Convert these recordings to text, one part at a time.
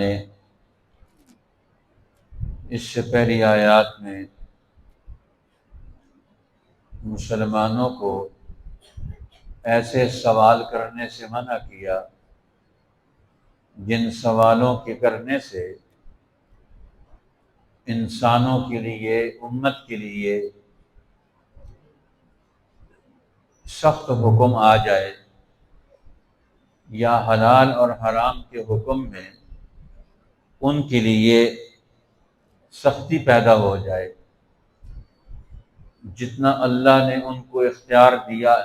نے اس سے پہلی آیات میں مسلمانوں کو ایسے سوال کرنے سے منع کیا جن سوالوں کے کرنے سے انسانوں کے لیے، امت کے لیے سخت حکم آ جائے یا حلال اور حرام کے حکم میں ان کے لیے سختی پیدا ہو جائے۔ جتنا اللہ نے ان کو اختیار دیا،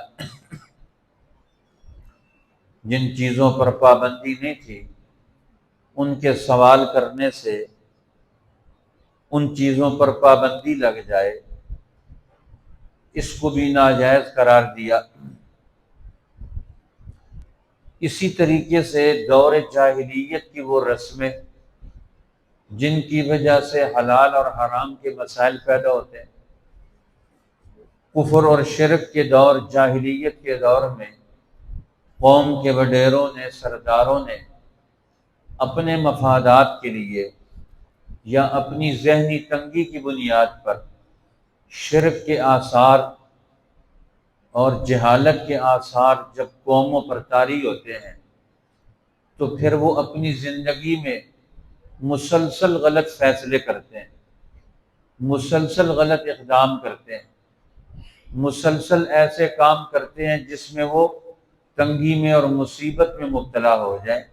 جن چیزوں پر پابندی نہیں تھی، ان کے سوال کرنے سے ان چیزوں پر پابندی لگ جائے، اس کو بھی ناجائز قرار دیا۔ اسی طریقے سے دور جاہلیت کی وہ رسمیں جن کی وجہ سے حلال اور حرام کے مسائل پیدا ہوتے ہیں، کفر اور شرک کے دور، جاہلیت کے دور میں قوم کے وڈیروں نے، سرداروں نے اپنے مفادات کے لیے یا اپنی ذہنی تنگی کی بنیاد پر شرک کے آثار اور جہالت کے آثار جب قوموں پر طاری ہوتے ہیں تو پھر وہ اپنی زندگی میں مسلسل غلط فیصلے کرتے ہیں، مسلسل غلط اقدام کرتے ہیں، مسلسل ایسے کام کرتے ہیں جس میں وہ تنگی میں اور مصیبت میں مبتلا ہو جائیں۔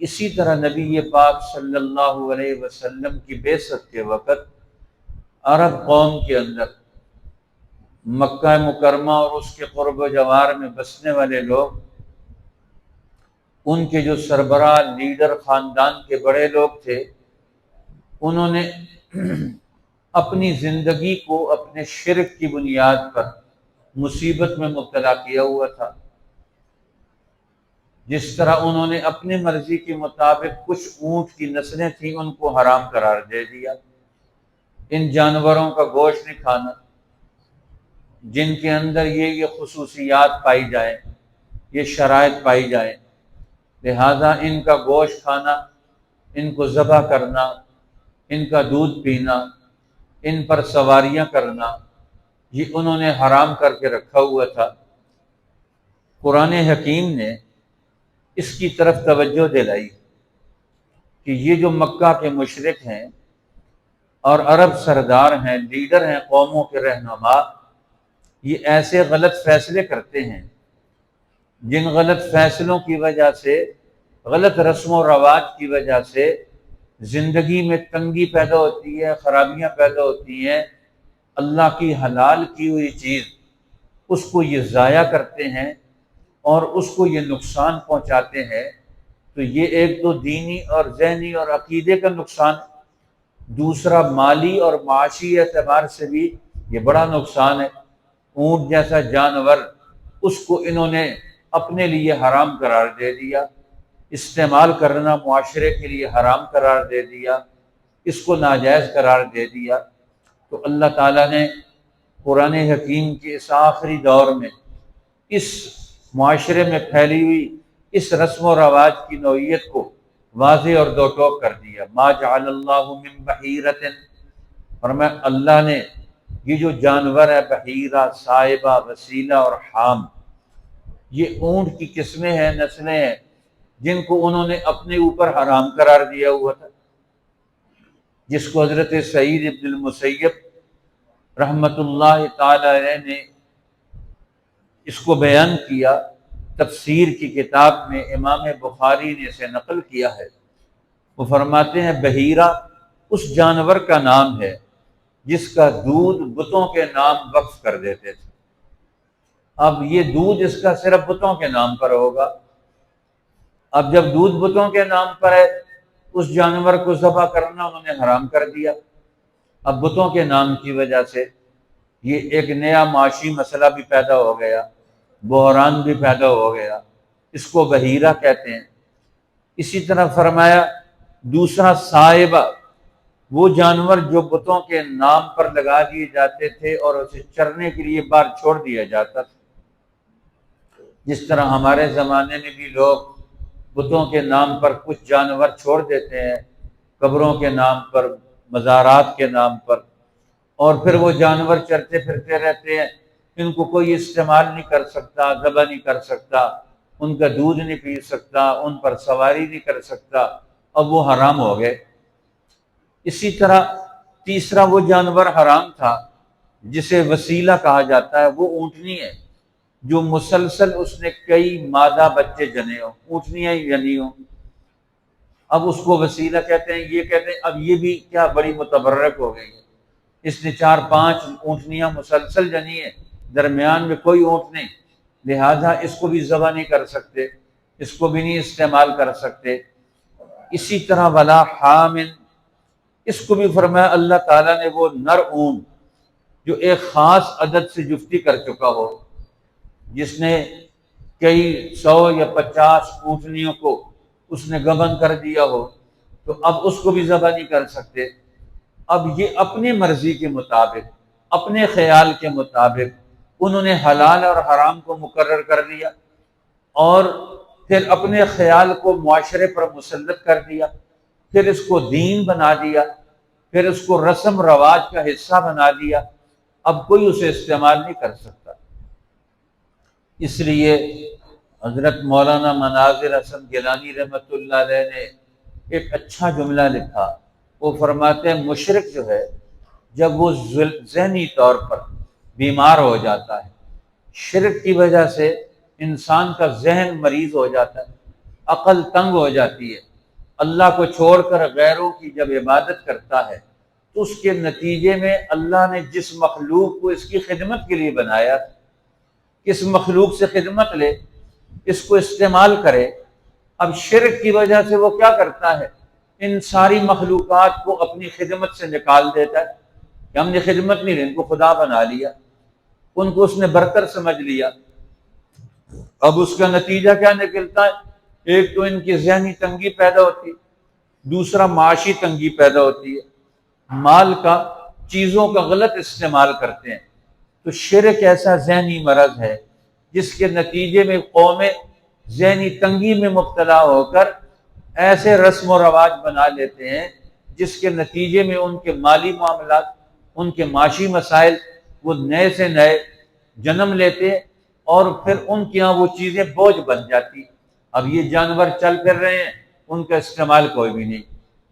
اسی طرح نبی پاک صلی اللہ علیہ وسلم کی بعثت کے وقت عرب قوم کے اندر، مکہ مکرمہ اور اس کے قرب و جوار میں بسنے والے لوگ، ان کے جو سربراہ، لیڈر، خاندان کے بڑے لوگ تھے، انہوں نے اپنی زندگی کو اپنے شرک کی بنیاد پر مصیبت میں مبتلا کیا ہوا تھا۔ جس طرح انہوں نے اپنی مرضی کے مطابق کچھ اونٹ کی نسلیں تھیں ان کو حرام قرار دے دیا، ان جانوروں کا گوشت نہیں کھانا جن کے اندر یہ خصوصیات پائی جائیں، یہ شرائط پائی جائیں، لہذا ان کا گوشت کھانا، ان کو ذبح کرنا، ان کا دودھ پینا، ان پر سواریاں کرنا، یہ انہوں نے حرام کر کے رکھا ہوا تھا۔ قرآن حکیم نے اس کی طرف توجہ دلائی کہ یہ جو مکہ کے مشرک ہیں اور عرب سردار ہیں، لیڈر ہیں، قوموں کے رہنما، یہ ایسے غلط فیصلے کرتے ہیں جن غلط فیصلوں کی وجہ سے، غلط رسم و رواج کی وجہ سے زندگی میں تنگی پیدا ہوتی ہے، خرابیاں پیدا ہوتی ہیں، اللہ کی حلال کی ہوئی چیز اس کو یہ ضائع کرتے ہیں اور اس کو یہ نقصان پہنچاتے ہیں۔ تو یہ ایک تو دینی اور ذہنی اور عقیدے کا نقصان، دوسرا مالی اور معاشی اعتبار سے بھی یہ بڑا نقصان ہے۔ اونٹ جیسا جانور، اس کو انہوں نے اپنے لیے حرام قرار دے دیا، استعمال کرنا معاشرے کے لیے حرام قرار دے دیا، اس کو ناجائز قرار دے دیا۔ تو اللہ تعالیٰ نے قرآن حکیم کے اس آخری دور میں اس معاشرے میں پھیلی ہوئی اس رسم و رواج کی نوعیت کو واضح اور دو ٹوک کر دیا۔ ما جعل اللہ من بحیرۃ، فرمایا اللہ نے یہ جو جانور ہے، بحیرہ، سائبہ، وسیلہ اور حام، یہ اونٹ کی قسمیں ہیں، نسلیں ہیں جن کو انہوں نے اپنے اوپر حرام قرار دیا ہوا تھا، جس کو حضرت سعید ابن المسیب رحمۃ اللہ تعالی علیہ نے اس کو بیان کیا، تفسیر کی کتاب میں امام بخاری نے اسے نقل کیا ہے۔ وہ فرماتے ہیں بحیرہ اس جانور کا نام ہے جس کا دودھ بتوں کے نام وقف کر دیتے تھے۔ اب یہ دودھ اس کا صرف بتوں کے نام پر ہوگا۔ اب جب دودھ بتوں کے نام پر ہے، اس جانور کو ذبح کرنا انہوں نے حرام کر دیا۔ اب بتوں کے نام کی وجہ سے یہ ایک نیا معاشی مسئلہ بھی پیدا ہو گیا، بحران بھی پیدا ہو گیا، اس کو بحیرہ کہتے ہیں۔ اسی طرح فرمایا دوسرا سائبہ، وہ جانور جو بتوں کے نام پر لگا دیے جاتے تھے اور اسے چرنے کے لیے باہر چھوڑ دیا جاتا تھا، جس طرح ہمارے زمانے میں بھی لوگ بتوں کے نام پر کچھ جانور چھوڑ دیتے ہیں، قبروں کے نام پر، مزارات کے نام پر، اور پھر وہ جانور چرتے پھرتے رہتے ہیں، ان کو کوئی استعمال نہیں کر سکتا، ذبح نہیں کر سکتا، ان کا دودھ نہیں پی سکتا، ان پر سواری نہیں کر سکتا، اب وہ حرام ہو گئے۔ اسی طرح تیسرا وہ جانور حرام تھا جسے وسیلہ کہا جاتا ہے، وہ اونٹنی ہے جو مسلسل اس نے کئی مادہ بچے جنے ہوں، اونٹنیاں ہی جنی ہوں، اب اس کو وسیلہ کہتے ہیں۔ یہ کہتے ہیں اب یہ بھی کیا بڑی متبرک ہو گئی ہے، اس نے 4-5 اونٹنیاں مسلسل جنی ہیں، درمیان میں کوئی اونٹ نہیں، لہذا اس کو بھی ذبح نہیں کر سکتے، اس کو بھی نہیں استعمال کر سکتے۔ اسی طرح ولا حامل، اس کو بھی فرمایا اللہ تعالیٰ نے وہ نر اونٹ جو ایک خاص عدد سے جفتی کر چکا ہو، جس نے کئی 100 یا 50 اونٹنیوں کو اس نے گبن کر دیا ہو، تو اب اس کو بھی ذبح نہیں کر سکتے۔ اب یہ اپنی مرضی کے مطابق، اپنے خیال کے مطابق انہوں نے حلال اور حرام کو مقرر کر لیا، اور پھر اپنے خیال کو معاشرے پر مسلط کر دیا، پھر اس کو دین بنا دیا، پھر اس کو رسم رواج کا حصہ بنا دیا، اب کوئی اسے استعمال نہیں کر سکتا۔ اس لیے حضرت مولانا مناظر حسن گیلانی رحمۃ اللہ علیہ نے ایک اچھا جملہ لکھا، وہ فرماتے ہیں مشرک جو ہے جب وہ ذہنی طور پر بیمار ہو جاتا ہے، شرک کی وجہ سے انسان کا ذہن مریض ہو جاتا ہے، عقل تنگ ہو جاتی ہے، اللہ کو چھوڑ کر غیروں کی جب عبادت کرتا ہے تو اس کے نتیجے میں اللہ نے جس مخلوق کو اس کی خدمت کے لیے بنایا، کس مخلوق سے خدمت لے، اس کو استعمال کرے، اب شرک کی وجہ سے وہ کیا کرتا ہے، ان ساری مخلوقات کو اپنی خدمت سے نکال دیتا ہے کہ ہم نے خدمت نہیں لی، ان کو خدا بنا لیا، ان کو اس نے برتر سمجھ لیا۔ اب اس کا نتیجہ کیا نکلتا ہے، ایک تو ان کی ذہنی تنگی پیدا ہوتی، دوسرا معاشی تنگی پیدا ہوتی ہے، مال کا، چیزوں کا غلط استعمال کرتے ہیں۔ تو شرک ایسا ذہنی مرض ہے جس کے نتیجے میں قومیں ذہنی تنگی میں مبتلا ہو کر ایسے رسم و رواج بنا لیتے ہیں جس کے نتیجے میں ان کے مالی معاملات، ان کے معاشی مسائل وہ نئے سے نئے جنم لیتے ہیں، اور پھر ان کے یہاں وہ چیزیں بوجھ بن جاتی۔ اب یہ جانور چل پھر رہے ہیں، ان کا استعمال کوئی بھی نہیں،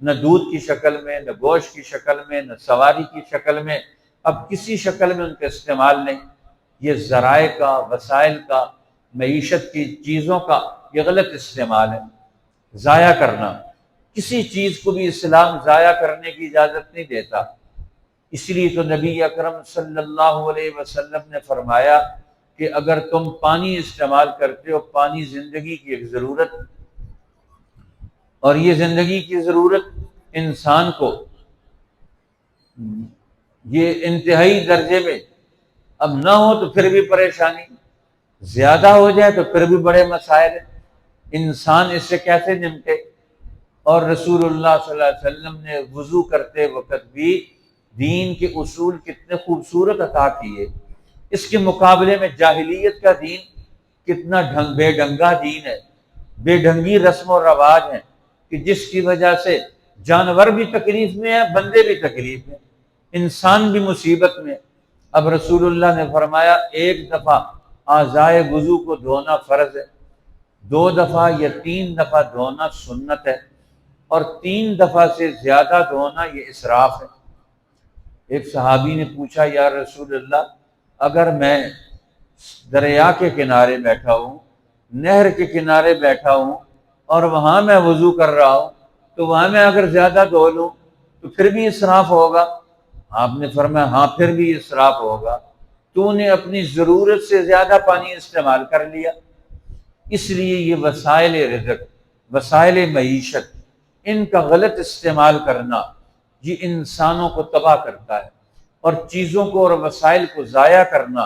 نہ دودھ کی شکل میں، نہ گوشت کی شکل میں، نہ سواری کی شکل میں، اب کسی شکل میں ان کا استعمال نہیں۔ یہ ذرائع کا، وسائل کا، معیشت کی چیزوں کا یہ غلط استعمال ہے۔ ضائع کرنا، کسی چیز کو بھی اسلام ضائع کرنے کی اجازت نہیں دیتا۔ اس لیے تو نبی اکرم صلی اللہ علیہ وسلم نے فرمایا کہ اگر تم پانی استعمال کرتے ہو، پانی زندگی کی ایک ضرورت، اور یہ زندگی کی ضرورت انسان کو یہ انتہائی درجے میں اب نہ ہو تو پھر بھی پریشانی، زیادہ ہو جائے تو پھر بھی بڑے مسائل ہیں، انسان اس سے کیسے نمٹے۔ اور رسول اللہ صلی اللہ علیہ وسلم نے وضو کرتے وقت بھی دین کے اصول کتنے خوبصورت عطا کیے، اس کے مقابلے میں جاہلیت کا دین کتنا بے ڈھنگا دین ہے، بے ڈھنگی رسم و رواج ہیں کہ جس کی وجہ سے جانور بھی تکلیف میں ہیں، بندے بھی تکلیف میں، انسان بھی مصیبت میں۔ اب رسول اللہ نے فرمایا ایک دفعہ اعضائے وضو کو دھونا فرض ہے، 2 دفعہ یا 3 دفعہ دھونا سنت ہے، اور 3 دفعہ سے زیادہ دھونا یہ اسراف ہے۔ ایک صحابی نے پوچھا یا رسول اللہ، اگر میں دریا کے کنارے بیٹھا ہوں، نہر کے کنارے بیٹھا ہوں، اور وہاں میں وضو کر رہا ہوں، تو وہاں میں اگر زیادہ دھو لوں تو پھر بھی اسراف ہوگا؟ آپ نے فرمایا ہاں پھر بھی اسراف ہوگا، تو نے اپنی ضرورت سے زیادہ پانی استعمال کر لیا۔ اس لیے یہ وسائل رزق، وسائل معیشت، ان کا غلط استعمال کرنا یہ انسانوں کو تباہ کرتا ہے، اور چیزوں کو اور وسائل کو ضائع کرنا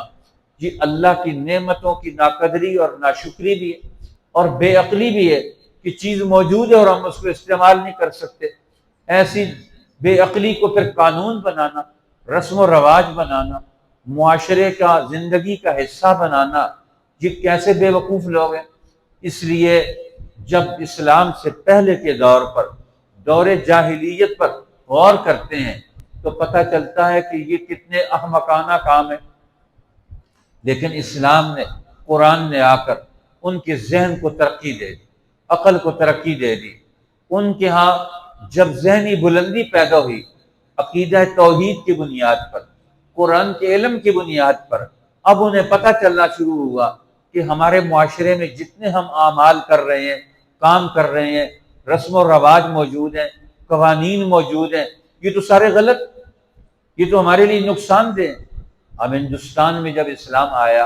یہ اللہ کی نعمتوں کی ناقدری اور ناشکری بھی ہے، اور بے عقلی بھی ہے کہ چیز موجود ہے اور ہم اس کو استعمال نہیں کر سکتے۔ ایسی بے عقلی کو پھر قانون بنانا، رسم و رواج بنانا، معاشرے کا، زندگی کا حصہ بنانا، یہ کیسے بے وقوف لوگ ہیں۔ اس لیے جب اسلام سے پہلے کے دور پر، دور جاہلیت پر غور کرتے ہیں تو پتہ چلتا ہے کہ یہ کتنے احمقانہ کام ہے، لیکن اسلام نے، قرآن نے آ کر ان کے ذہن کو ترقی دے دی، عقل کو ترقی دے دی۔ ان کے ہاں جب ذہنی بلندی پیدا ہوئی عقیدہ توحید کی بنیاد پر، قرآن کے علم کی بنیاد پر، اب انہیں پتہ چلنا شروع ہوا کہ ہمارے معاشرے میں جتنے ہم اعمال کر رہے ہیں، کام کر رہے ہیں، رسم و رواج موجود ہیں، قوانین موجود ہیں، یہ تو سارے غلط، یہ تو ہمارے لیے نقصان دہ ہیں۔ اب ہندوستان میں جب اسلام آیا،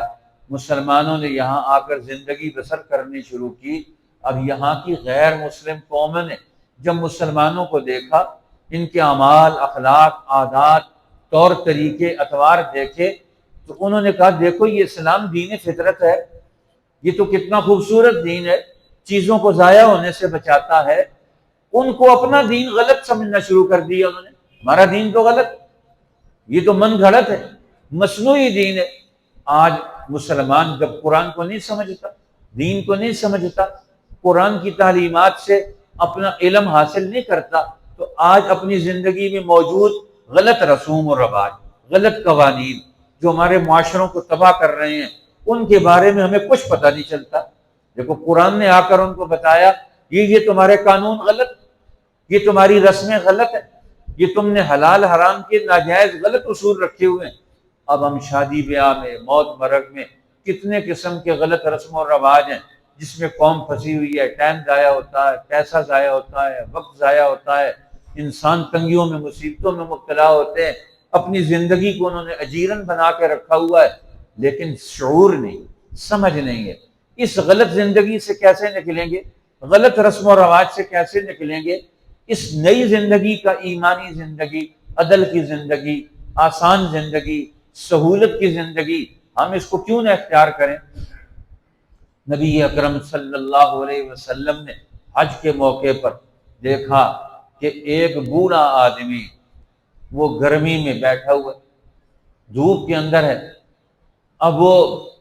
مسلمانوں نے یہاں آ کر زندگی بسر کرنی شروع کی، اب یہاں کی غیر مسلم قوموں نے جب مسلمانوں کو دیکھا، ان کے اعمال، اخلاق، عادات، طور طریقے، اطوار دیکھے، تو انہوں نے کہا دیکھو یہ اسلام دین فطرت ہے، یہ تو کتنا خوبصورت دین ہے، چیزوں کو ضائع ہونے سے بچاتا ہے۔ ان کو اپنا دین غلط سمجھنا شروع کر دیا انہوں نے، ہمارا دین تو غلط، یہ تو من گھڑت ہے، مصنوعی دین ہے۔ آج مسلمان جب قرآن کو نہیں سمجھتا، دین کو نہیں سمجھتا، قرآن کی تعلیمات سے اپنا علم حاصل نہیں کرتا، تو آج اپنی زندگی میں موجود غلط رسوم و رواج، غلط قوانین جو ہمارے معاشروں کو تباہ کر رہے ہیں، ان کے بارے میں ہمیں کچھ پتہ نہیں چلتا۔ دیکھو قرآن نے آ کر ان کو بتایا یہ تمہارے قانون غلط، یہ تمہاری رسمیں غلط ہیں، یہ تم نے حلال حرام کے ناجائز غلط اصول رکھے ہوئے ہیں۔ اب ہم شادی بیاہ میں، موت مرگ میں کتنے قسم کے غلط رسم و رواج ہیں جس میں قوم پھنسی ہوئی ہے، ٹائم ضائع ہوتا ہے، پیسہ ضائع ہوتا ہے، وقت ضائع ہوتا ہے، انسان تنگیوں میں، مصیبتوں میں مبتلا ہوتے ہیں۔ اپنی زندگی کو انہوں نے اجیرن بنا کے رکھا ہوا ہے، لیکن شعور نہیں، سمجھ نہیں ہے۔ اس غلط زندگی سے کیسے نکلیں گے، غلط رسم و رواج سے کیسے نکلیں گے؟ اس نئی زندگی کا، ایمانی زندگی، عدل کی زندگی، آسان زندگی، سہولت کی زندگی، ہم اس کو کیوں نہ اختیار کریں؟ نبی اکرم صلی اللہ علیہ وسلم نے حج کے موقع پر دیکھا کہ ایک بوڑھا آدمی وہ گرمی میں بیٹھا ہوا ہے، دھوپ کے اندر ہے، اب وہ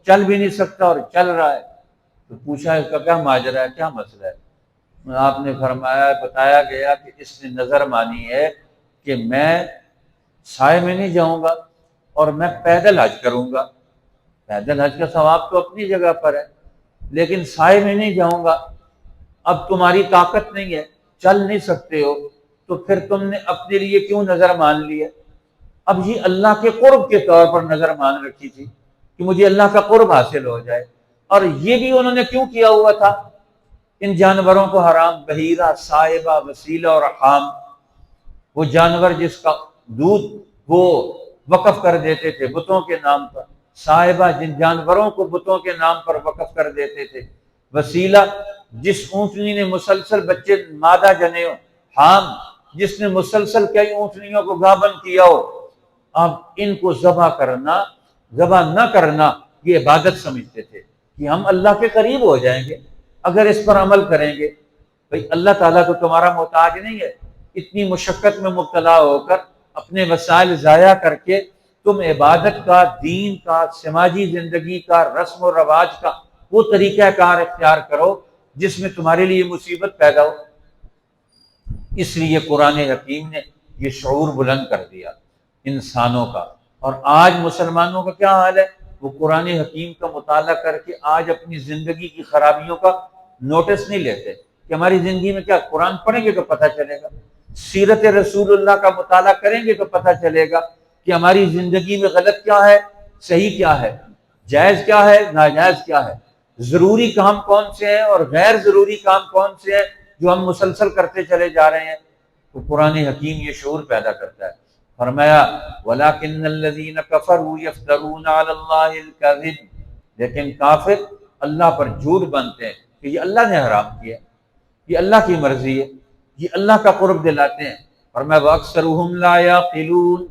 چل بھی نہیں سکتا اور چل رہا ہے، تو پوچھا اس کا کیا ماجرا ہے، کیا مسئلہ ہے؟ آپ نے فرمایا، بتایا گیا کہ اس نے نظر مانی ہے کہ میں سائے میں نہیں جاؤں گا اور میں پیدل حج کروں گا۔ پیدل حج کا ثواب تو اپنی جگہ پر ہے، لیکن سائے میں نہیں جاؤں گا۔ اب تمہاری طاقت نہیں ہے، چل نہیں سکتے ہو، تو پھر تم نے اپنے لیے کیوں نظر مان لی ہے؟ اب یہ اللہ کے قرب کے طور پر نظر مان رکھی تھی کہ مجھے اللہ کا قرب حاصل ہو جائے، اور یہ بھی انہوں نے کیوں کیا ہوا تھا؟ ان جانوروں کو حرام، بحیرہ، صائبہ، وسیلہ اور حام، وہ جانور جس کا دودھ وہ وقف کر دیتے تھے بتوں کے نام پر، صائبہ جن جانوروں کو بتوں کے نام پر وقف کر دیتے تھے، وسیلہ جس اونٹنی نے مسلسل بچے مادہ جنے ہو، حام جس نے مسلسل کئی اونٹنیوں کو گابن کیا ہو۔ اب ان کو ذبح نہ کرنا یہ عبادت سمجھتے تھے کہ ہم اللہ کے قریب ہو جائیں گے اگر اس پر عمل کریں گے۔ بھئی اللہ تعالیٰ تو تمہارا محتاج نہیں ہے، اتنی مشقت میں مبتلا ہو کر، اپنے وسائل ضائع کر کے تم عبادت کا، دین کا، سماجی زندگی کا، رسم و رواج کا وہ طریقہ کار اختیار کرو جس میں تمہارے لیے مصیبت پیدا ہو۔ اس لیے قرآن حکیم نے یہ شعور بلند کر دیا انسانوں کا۔ اور آج مسلمانوں کا کیا حال ہے؟ وہ قرآن حکیم کا مطالعہ کر کے آج اپنی زندگی کی خرابیوں کا نوٹس نہیں لیتے کہ ہماری زندگی میں کیا، قرآن پڑھیں گے تو پتہ چلے گا، سیرت رسول اللہ کا مطالعہ کریں گے تو پتہ چلے گا کہ ہماری زندگی میں غلط کیا ہے، صحیح کیا ہے، جائز کیا ہے، ناجائز کیا ہے، ضروری کام کون سے ہیں اور غیر ضروری کام کون سے ہیں جو ہم مسلسل کرتے چلے جا رہے ہیں۔ تو قرآن حکیم یہ شعور پیدا کرتا ہے۔ فرمایا وَلَكِنَّ الَّذِينَ كَفَرُوا يَفْتَرُونَ عَلَى اللَّهِ الْكَذِبَ، لیکن کافر اللہ پر جھوٹ بنتے ہیں کہ یہ اللہ نے حرام کیا، یہ اللہ کی مرضی ہے، یہ اللہ کا قرب دلاتے ہیں۔ فرمایا وَأَكْثَرُهُمْ لَا يَعْقِلُونَ،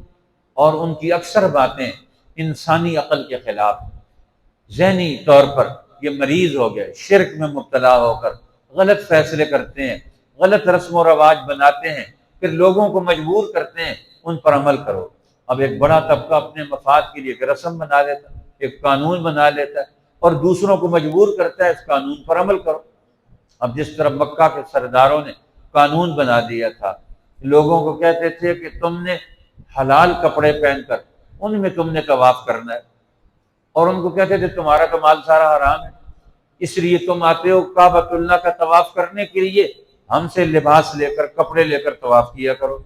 اور ان کی اکثر باتیں انسانی عقل کے خلاف، ذہنی طور پر یہ مریض ہو گئے، شرک میں مبتلا ہو کر غلط فیصلے کرتے ہیں، غلط رسم و رواج بناتے ہیں، پھر لوگوں کو مجبور کرتے ہیں ان پر عمل کرو۔ اب ایک بڑا طبقہ اپنے مفاد کے لیے ایک رسم بنا لیتا ہے، ایک قانون بنا لیتا ہے، اور دوسروں کو مجبور کرتا ہے اس قانون پر عمل کرو۔ اب جس طرح مکہ کے سرداروں نے قانون بنا دیا تھا، لوگوں کو کہتے تھے کہ تم نے حلال کپڑے پہن کر ان میں تم نے طواف کرنا ہے، اور ان کو کہتے تھے تمہارا تو مال سارا حرام ہے، اس لیے تم آتے ہو کعبۃ اللہ کا طواف کرنے کے لیے، ہم سے لباس لے کر کپڑے لے کر طواف کیا کرو۔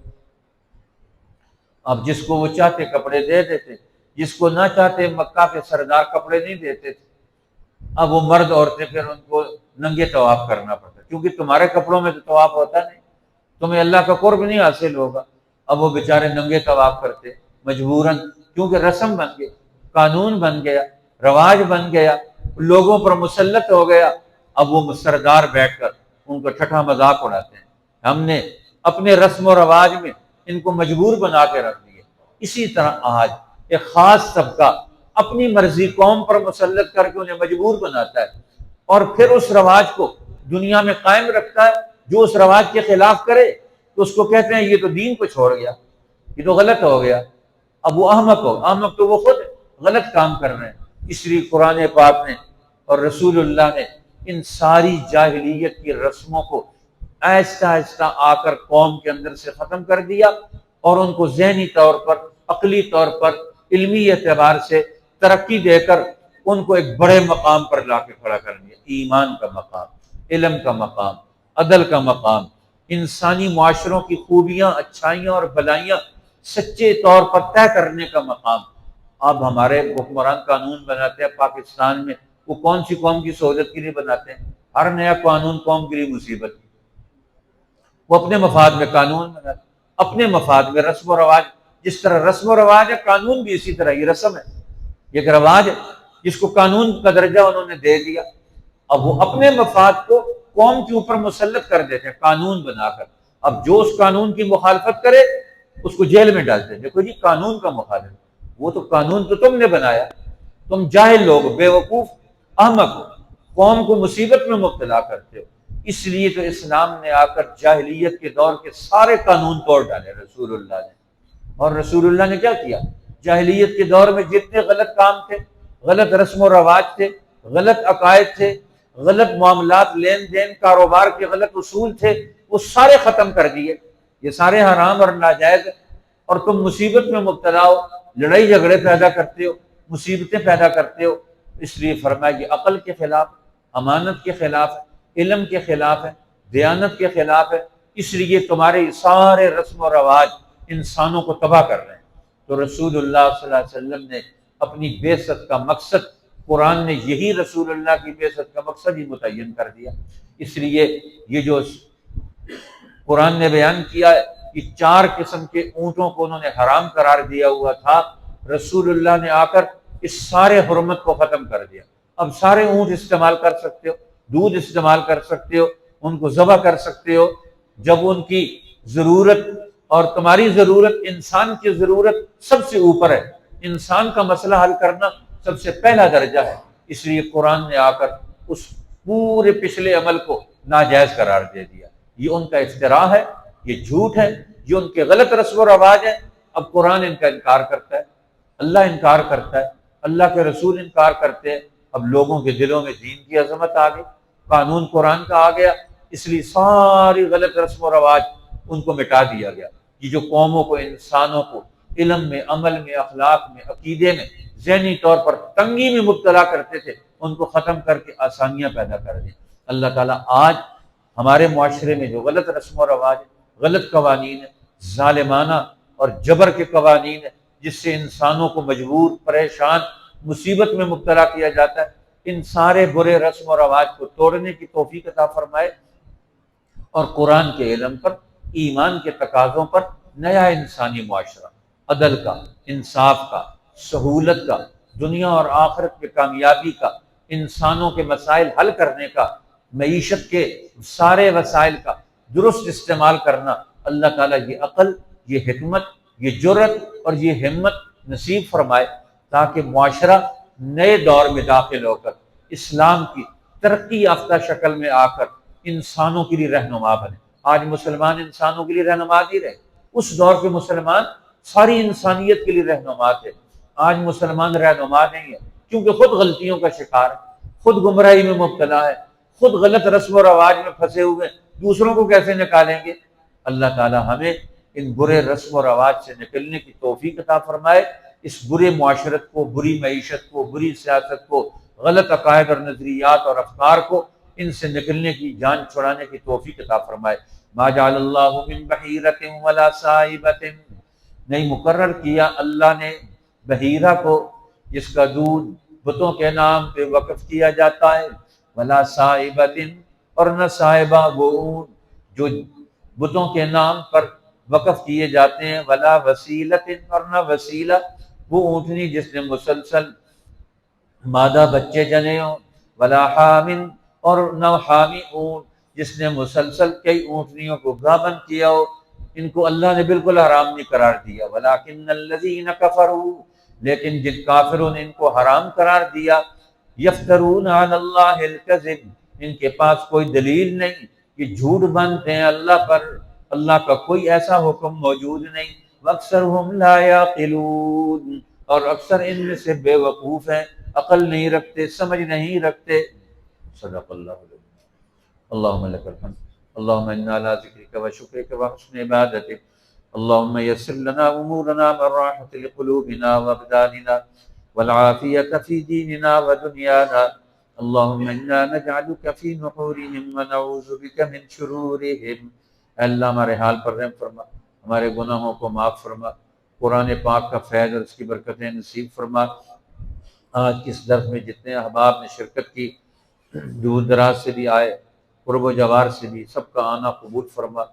اب جس کو وہ چاہتے کپڑے دے دیتے، جس کو نہ چاہتے مکہ کے سردار کپڑے نہیں دیتے تھے۔ اب وہ مرد عورتیں پھر ان کو ننگے طواف کرنا پڑتا، کیونکہ تمہارے کپڑوں میں تو طواف ہوتا نہیں، تمہیں اللہ کا قرب نہیں حاصل ہوگا۔ اب وہ بیچارے ننگے طواف کرتے مجبوراً، کیونکہ رسم بن گئی، قانون بن گیا، رواج بن گیا، لوگوں پر مسلط ہو گیا۔ اب وہ سردار بیٹھ کر ان کو ٹھٹھا مذاق اڑاتے ہیں، ہم نے اپنے رسم و رواج میں ان کو مجبور بنا کے رکھ دیے۔ اسی طرح آج ایک خاص طبقہ اپنی مرضی قوم پر مسلط کر کے انہیں مجبور بناتا ہے، اور پھر اس رواج کو دنیا میں قائم رکھتا ہے۔ جو اس رواج کے خلاف کرے تو اس کو کہتے ہیں یہ تو دین کو چھوڑ گیا، یہ تو غلط ہو گیا۔ اب وہ احمق تو وہ خود غلط کام کر رہے ہیں۔ اس لیے قرآن پاک نے اور رسول اللہ نے ان ساری جاہلیت کی رسموں کو آہستہ آہستہ آ کر قوم کے اندر سے ختم کر دیا، اور ان کو ذہنی طور پر، عقلی طور پر، علمی اعتبار سے ترقی دے کر ان کو ایک بڑے مقام پر لا کے کھڑا کر دیا۔ ایمان کا مقام، علم کا مقام، عدل کا مقام، انسانی معاشروں کی خوبیاں، اچھائیاں اور بلائیاں سچے طور پر طے کرنے کا مقام۔ اب ہمارے حکمران قانون بناتے ہیں پاکستان میں، وہ کون سی قوم کی سہولت کے لیے بناتے ہیں؟ ہر نیا قانون قوم کے لیے مصیبت۔ وہ اپنے مفاد میں قانون بناتے ہیں، اپنے مفاد میں رسم و رواج۔ جس طرح رسم و رواج ہے، قانون بھی اسی طرح، یہ رسم ہے، یہ ایک رواج ہے جس کو قانون کا درجہ انہوں نے دے دیا۔ اب وہ اپنے مفاد کو قوم کے اوپر مسلط کر دیتے ہیں قانون بنا کر۔ اب جو اس قانون کی مخالفت کرے اس کو جیل میں ڈالتے ہیں، دیکھو جی قانون کا مخالف، وہ تو قانون تو تم نے بنایا، تم جاہل لوگ، بے وقوف، احمق ہو، قوم کو مصیبت میں مبتلا کرتے ہو۔ اس لیے تو اسلام نے آ کر جاہلیت کے دور کے سارے قانون توڑ ڈالے رسول اللہ نے۔ اور رسول اللہ نے کیا کیا؟ جاہلیت کے دور میں جتنے غلط کام تھے، غلط رسم و رواج تھے، غلط عقائد تھے، غلط معاملات، لین دین، کاروبار کے غلط اصول تھے، وہ سارے ختم کر دیے۔ یہ سارے حرام اور ناجائز ہیں، اور تم مصیبت میں مبتلا ہو، لڑائی جھگڑے پیدا کرتے ہو، مصیبتیں پیدا کرتے ہو۔ اس لیے فرمایا یہ عقل کے خلاف، امانت کے خلاف ہے، علم کے خلاف ہے، دیانت کے خلاف ہے۔ اس لیے تمہارے سارے رسم و رواج انسانوں کو تباہ کر رہے ہیں۔ تو رسول اللہ صلی اللہ علیہ وسلم نے اپنی بعثت کا مقصد، قرآن نے یہی رسول اللہ کی بعثت کا مقصد ہی متعین کر دیا۔ اس لیے یہ جو قرآن نے بیان کیا ہے کہ 4 قسم کے اونٹوں کو انہوں نے حرام قرار دیا ہوا تھا، رسول اللہ نے آ کر اس سارے حرمت کو ختم کر دیا۔ اب سارے اونٹ استعمال کر سکتے ہو، دودھ استعمال کر سکتے ہو، ان کو ذبح کر سکتے ہو جب ان کی ضرورت اور تمہاری ضرورت، انسان کی ضرورت سب سے اوپر ہے۔ انسان کا مسئلہ حل کرنا سب سے پہلا درجہ ہے۔ اس لیے قرآن نے آ کر اس پورے پچھلے عمل کو ناجائز قرار دے دیا۔ یہ ان کا افتراء ہے، یہ جھوٹ ہے، یہ ان کے غلط رسم و رواج ہے۔ اب قرآن ان کا انکار کرتا ہے، اللہ انکار کرتا ہے، اللہ کے رسول انکار کرتے ہیں۔ اب لوگوں کے دلوں میں دین کی عظمت آ گئی، قانون قرآن کا آ گیا، اس لیے ساری غلط رسم و رواج ان کو مٹا دیا گیا۔ یہ جو قوموں کو، انسانوں کو علم میں، عمل میں، اخلاق میں، عقیدے میں، ذہنی طور پر تنگی میں مبتلا کرتے تھے، ان کو ختم کر کے آسانیاں پیدا کر دیں۔ اللہ تعالیٰ آج ہمارے معاشرے میں جو غلط رسم و رواج، غلط قوانین ہیں، ظالمانہ اور جبر کے قوانین ہیں، جس سے انسانوں کو مجبور، پریشان، مصیبت میں مبتلا کیا جاتا ہے، ان سارے برے رسم و رواج کو توڑنے کی توفیق عطا فرمائے، اور قرآن کے علم پر، ایمان کے تقاضوں پر نیا انسانی معاشرہ، عدل کا، انصاف کا، سہولت کا، دنیا اور آخرت میں کامیابی کا، انسانوں کے مسائل حل کرنے کا، معیشت کے سارے وسائل کا درست استعمال کرنا، اللہ تعالیٰ یہ عقل، یہ حکمت، یہ جرت اور یہ ہمت نصیب فرمائے، تاکہ معاشرہ نئے دور میں داخل ہو کر اسلام کی ترقی یافتہ شکل میں آ کر انسانوں کے لیے رہنما بنے۔ آج مسلمان انسانوں کے لیے رہنما نہیں رہے، اس دور کے مسلمان ساری انسانیت کے لیے رہنما تھے۔ آج مسلمان رہنما نہیں ہے، کیونکہ خود غلطیوں کا شکار ہے۔ خود گمراہی میں مبتلا ہے، خود غلط رسم و رواج میں پھنسے ہوئے، دوسروں کو کیسے نکالیں گے؟ اللہ تعالی ہمیں ان برے رسم و رواج سے نکلنے کی توفیق عطا فرمائے، اس برے معاشرت کو، بری معیشت کو، بری سیاست کو، غلط عقائد اور نظریات اور افکار کو، ان سے نکلنے کی، جان چھڑانے کی توفیق عطا فرمائے۔ ما جعل اللہ من بحیرۃ ولا صائبۃ، نہیں مقرر کیا اللہ نے بحیرہ کو جس کا دودھ بتوں کے نام پہ وقف کیا جاتا ہے، ولا صائبۃ، اور نہ صائبہ وہ اونٹ جو بتوں کے نام پر وقف کیے جاتے ہیں، ولا وسیلۃ، اور نہ وسیلہ وہ اونٹنی جس نے مسلسل مادہ بچے جنے ہوں، ولا حامل، اور نہ حامی اونٹ جس نے مسلسل کئی اونٹنیوں کو گابن کیا ہو، ان کو اللہ نے بالکل حرام نہیں قرار دیا۔ ولکن الذین کفروا، لیکن جن کافروں نے ان کو حرام قرار دیا، یفترون علی اللہ الکذب، ان کے پاس کوئی دلیل نہیں، یہ جھوٹ باندھتے ہیں اللہ پر، اللہ کا کوئی ایسا حکم موجود نہیں۔ واکثرهم لا یعقلون، اور اکثر ان میں سے بے وقوف ہیں، عقل نہیں رکھتے، سمجھ نہیں رکھتے۔ صدق اللہ علیہ۔ اللهم لك الحمد، اللهم انا على ذكرك وشكرك وحسن عبادتك، اللهم يسر لنا امورنا والراحة لقلوبنا وابداننا والعافية في ديننا ودنيانا، اللهم انا نجعلك في نحورهم ونعوذ بك من شرورهم۔ اے اللہ ہمارے حال پر رحم فرما، ہمارے گناہوں کو معاف فرما، قرآن پاک کا فیض اور اس کی برکتیں نصیب فرما۔ آج اس درس میں جتنے احباب نے شرکت کی، دور دراز سے بھی آئے، قرب و جوار سے بھی، سب کا آنا قبول فرما۔